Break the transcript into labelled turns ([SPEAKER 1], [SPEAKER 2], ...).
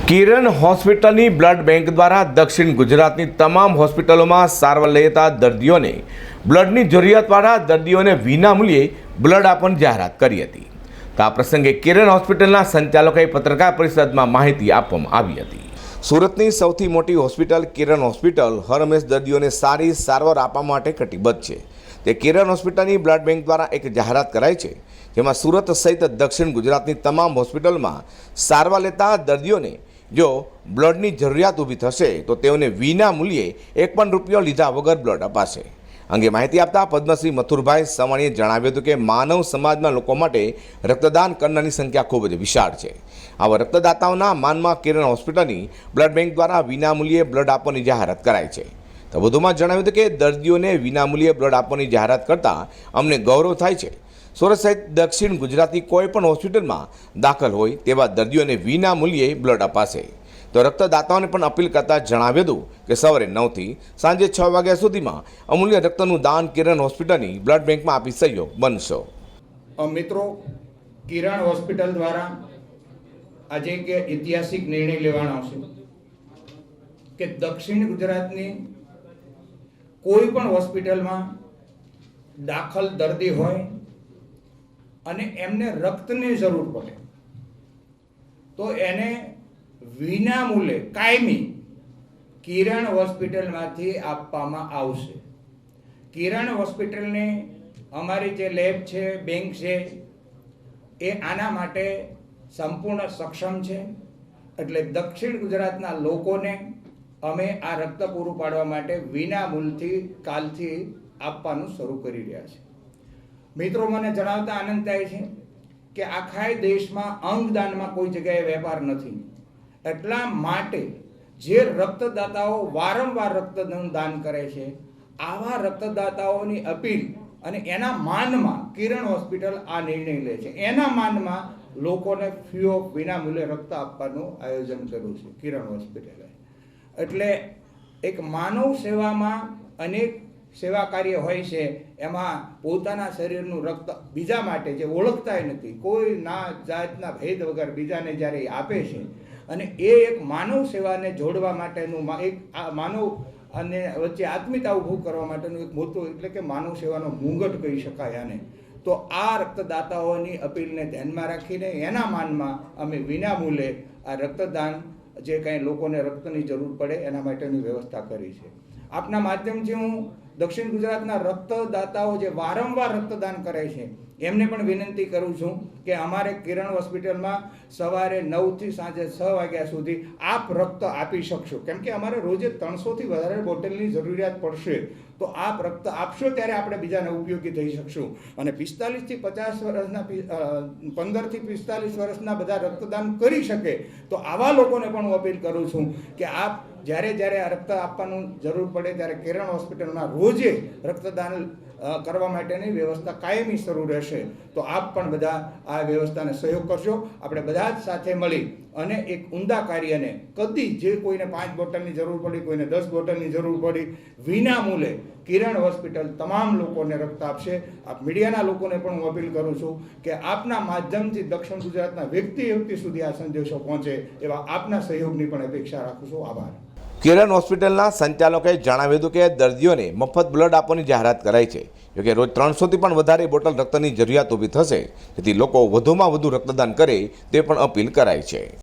[SPEAKER 1] કિરણ હોસ્પિટલની blood bank દ્વારા દક્ષિણ ગુજરાતની તમામ હોસ્પિટલોમાં સારવાર લેતા દર્દીઓને બ્લડની જરૂરિયાતવાળા દર્દીઓને વિનામૂલ્યે બ્લડ આપવાની જાહેરાત કરી હતી. તો આ પ્રસંગે કિરણ હોસ્પિટલના સંચાલકોએ પત્રકાર પરિષદમાં માહિતી આપવામાં આવી હતી. સુરતની સૌથી મોટી હોસ્પિટલ કિરણ હોસ્પિટલ હરહંમેશ દર્દીઓને સારી સારવાર આપવા માટે કટિબદ્ધ છે. તે કિરણ હોસ્પિટલની બ્લડ બેંક દ્વારા એક જાહેરાત કરાઈ છે, જેમાં સુરત સહિત દક્ષિણ ગુજરાતની તમામ હોસ્પિટલમાં સારવાર લેતા દર્દીઓને જો બ્લડની જરૂરિયાત ઊભી થશે તો તેઓને વિના મૂલ્યે એક પણ રૂપિયો લીધા વગર બ્લડ અપાશે. અંગે માહિતી આપતા પદ્મશ્રી મથુરભાઈ સવાણીએ જણાવ્યું હતું કે માનવ સમાજના લોકો માટે રક્તદાન કરનારની સંખ્યા ખૂબ જ વિશાળ છે. આવા રક્તદાતાઓના માનમાં કિરણ હોસ્પિટલની બ્લડ બેંક દ્વારા વિનામૂલ્યે બ્લડ આપવાની જાહેરાત કરાઈ છે. તો વધુમાં જણાવ્યું હતું કે દર્દીઓને વિનામૂલ્યે બ્લડ આપવાની જાહેરાત કરતાં અમને ગૌરવ થાય છે. સુરત સહિત દક્ષિણ ગુજરાતની કોઈ પણ હોસ્પિટલમાં દાખલ હોય તેવા દર્દીઓને વિનામૂલ્યે બ્લડ અપાશે. તો રક્તદાતાઓને પણ અપીલ કરતા જણાવ્યું હતું કે સવારે 9 થી સાંજે 6 વાગ્યા સુધીમાં અમૂલ્ય રક્તનું દાન કિરણ હોસ્પિટલની બ્લડ બેંકમાં આપી સહયોગ બનશો.
[SPEAKER 2] મિત્રો, કિરણ હોસ્પિટલ દ્વારા આજે એક ઐતિહાસિક નિર્ણય લેવાનો આવશે કે દક્ષિણ ગુજરાતની કોઈ પણ હોસ્પિટલમાં દાખલ દર્દી હોય અને એમને રક્તની જરૂર પડે તો એને વિના મૂલ્યે કાયમી કિરણ હોસ્પિટલમાંથી આપવામાં આવશે. કિરણ હોસ્પિટલની અમારી જે લેબ છે, બેંક છે, એ આના માટે સંપૂર્ણ સક્ષમ છે. એટલે દક્ષિણ ગુજરાતના લોકોને અમે આ રક્ત પૂરું પાડવા માટે વિના મૂલ્યથી કાલથી આપવાનું શરૂ કરી રહ્યા છે. મિત્રો, મને જણાવતા આનંદ થાય છે કે આખા દેશમાં અંગદાનમાં કોઈ જગ્યાએ વેપાર નથી. એટલા માટે જે રક્તદાતાઓ વારંવાર રક્તનું દાન કરે છે, આવા રક્તદાતાઓની અપીલ અને એના માનમાં કિરણ હોસ્પિટલ આ નિર્ણય લે છે. એના માનમાં લોકોને ફ્રી ઓફ વિનામૂલ્યે રક્ત આપવાનું આયોજન કર્યું છે કિરણ હોસ્પિટલે. એટલે એક માનવ સેવામાં અનેક સેવા કાર્ય હોય છે. એમાં પોતાના શરીરનું રક્ત બીજા માટે જે ઓળખતા નથી, કોઈ ના જાતના ભેદ વગર બીજાને જ્યારે આપે છે અને એ એક માનવ સેવાને જોડવા માટેનું એક માનવ અને વચ્ચે આત્મીયતા ઊભું કરવા માટેનું એક મોટું, એટલે કે માનવ સેવાનો મુંગટ કહી શકાય આને. તો આ રક્તદાતાઓની અપીલને ધ્યાનમાં રાખીને એના માનમાં અમે વિનામૂલ્યે આ રક્તદાન, જે કંઈ લોકોને રક્તની જરૂર પડે એના માટેની વ્યવસ્થા કરી છે. આપના માધ્યમથી હું દક્ષિણ ગુજરાતના રક્તદાતાઓ જે વારંવાર રક્તદાન કરે છે એમને પણ વિનંતી કરું છું કે અમારે કિરણ હોસ્પિટલમાં સવારે 9 થી સાંજે 6 વાગ્યા સુધી આપ રક્ત આપી શકશો. કેમ કે અમારે રોજે 300 થી વધારે બોટલની જરૂરિયાત પડશે. તો આપ રક્ત આપશો ત્યારે આપણે બીજાને ઉપયોગી થઈ શકશું. અને 45 થી 50 વર્ષના 15 થી 45 વર્ષના બધા રક્તદાન કરી શકે. તો આવા લોકોને પણ હું અપીલ કરું છું કે આપ જ્યારે આ રક્ત આપવાનું જરૂર પડે ત્યારે કિરણ હોસ્પિટલમાં રોજે રક્તદાન કરવા માટેની વ્યવસ્થા કાયમી શરૂ રહેશે. તો આપ પણ બધા આ વ્યવસ્થાને સહયોગ કરશો. આપણે બધા જ સાથે મળી અને એક ઉમદા કાર્યને કદી જે કોઈને 5 બોટલની જરૂર પડી, કોઈને 10 બોટલની જરૂર પડી, વિના મૂલ્યે કિરણ હોસ્પિટલ તમામ લોકોને રક્ત આપશે. આપ મીડિયાના લોકોને પણ હું અપીલ કરું છું કે આપના માધ્યમથી દક્ષિણ ગુજરાતના વ્યક્તિ સુધી આ સંદેશો પહોંચે એવા આપના સહયોગની પણ અપેક્ષા રાખું છું. આભાર.
[SPEAKER 1] કિરણ હોસ્પિટલના સંચાલકોએ જણાવ્યું હતું કે દર્દીઓને મફત બ્લડ આપવાની જાહેરાત કરાઈ છે. જોકે રોજ 300 થી પણ વધારે બોટલ રક્તની જરૂરિયાત ઊભી થશે, જેથી લોકો વધુમાં વધુ રક્તદાન કરે તે પણ અપીલ કરાઈ છે.